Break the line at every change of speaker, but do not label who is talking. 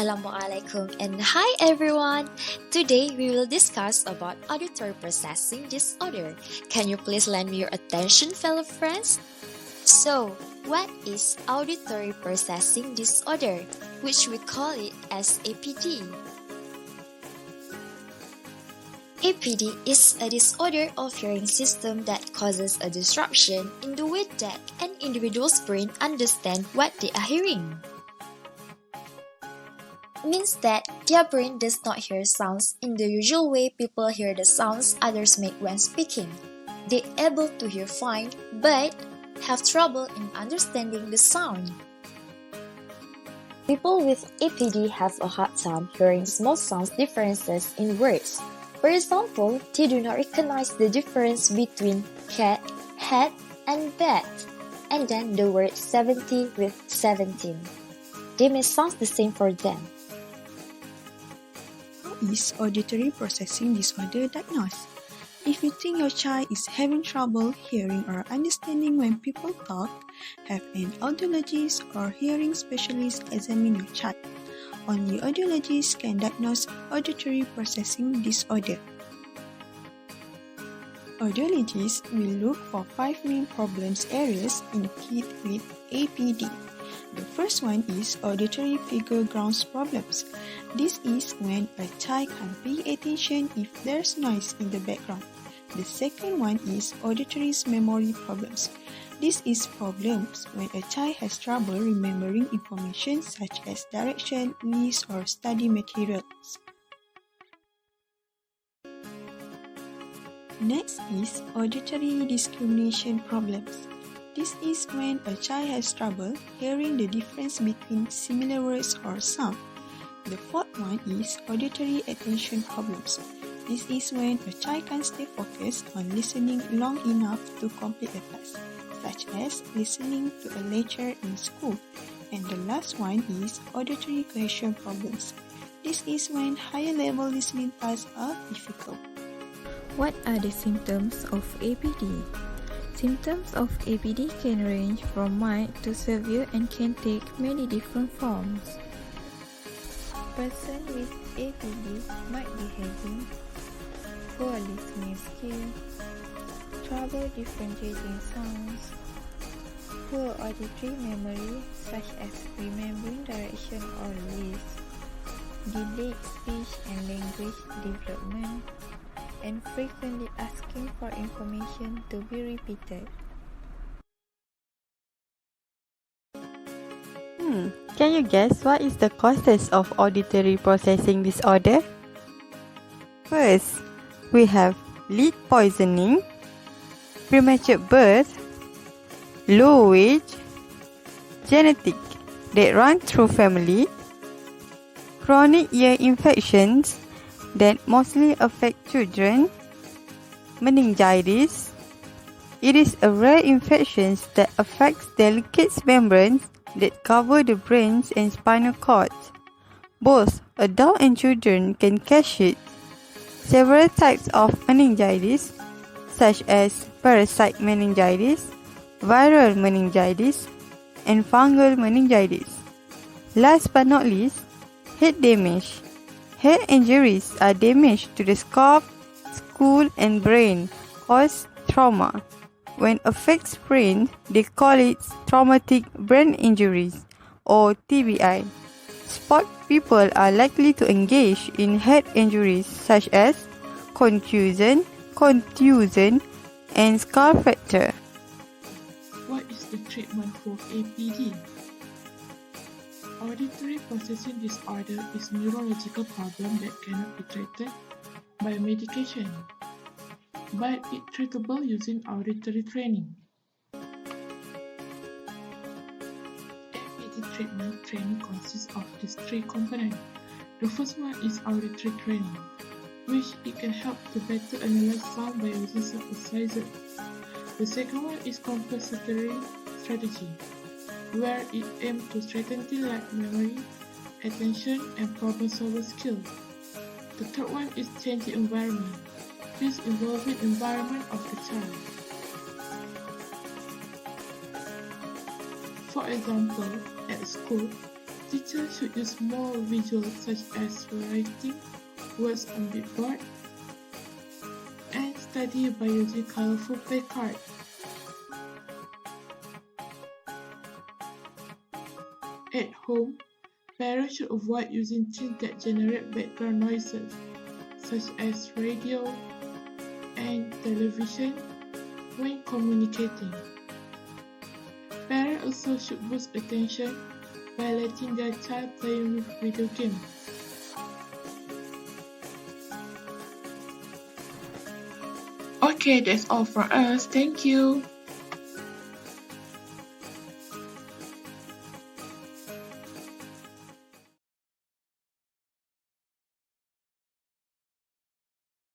Assalamualaikum and hi everyone! Today we will discuss about auditory processing disorder. Can you please lend me your attention, fellow friends? So, what is auditory processing disorder, which we call it as APD? APD is a disorder of hearing system that causes a disruption in the way that an individual's brain understands what they are hearing. Means that their brain does not hear sounds in the usual way people hear the sounds others make when speaking. They are able to hear fine, but have trouble in understanding the sound. People with APD have a hard time hearing small sound differences in words. For example, they do not recognize the difference between cat, hat, and bat, and then the word 70 with 17. They may sound the same for them.
Is auditory processing disorder diagnosed? If you think your child is having trouble hearing or understanding when people talk, have an audiologist or hearing specialist examine your child. Only audiologists can diagnose auditory processing disorder. Audiologists will look for 5 main problems areas in kids with APD. The first one is auditory figure grounds problems. This is when a child can't pay attention if there's noise in the background. The second one is auditory memory problems. This is problems when a child has trouble remembering information such as direction, lists, or study materials. Next is auditory discrimination problems. This is when a child has trouble hearing the difference between similar words or sound. The fourth one is auditory attention problems. This is when a child can't stay focused on listening long enough to complete a task, such as listening to a lecture in school. And the last one is auditory cohesion problems. This is when higher level listening tasks are difficult.
What are the symptoms of APD? Symptoms of APD can range from mild to severe and can take many different forms. Person with APD might be having poor listening skill, trouble differentiating sounds, poor auditory memory such as remembering direction or lists, delayed speech and language development, and frequently asking for information to be repeated.
Can you guess what is the causes of auditory processing disorder? First, we have lead poisoning, premature birth, low wage, genetic that run through family, chronic ear infections that mostly affect children, meningitis. It is a rare infection that affects delicate membranes that cover the brain and spinal cord. Both adults and children can catch it. Several types of meningitis, such as parasite meningitis, viral meningitis, and fungal meningitis. Last but not least, head damage. Head injuries are damage to the scalp, skull, and brain, cause trauma. When affects brain, they call it traumatic brain injuries or TBI. Sport people are likely to engage in head injuries such as contusion, and skull fracture.
What is the treatment for APD? Auditory processing disorder is a neurological problem that cannot be treated by medication, but it's treatable using auditory training. APD treatment training consists of these 3 components. The first one is auditory training, which it can help to better analyze sound by using synthesizers. The second one is compensatory strategy, where it aims to strengthen like memory, attention, and problem-solving skills. The third one is changing environment. This involves the environment of the child. For example, at school, Teachers should use more visuals such as writing words on bigboard and study by using colorful play cards. At home, parents should avoid using things that generate background noises, such as radio and television, when communicating. Parents also should boost attention by letting their child play with video games. Okay, that's all from us. Thank you.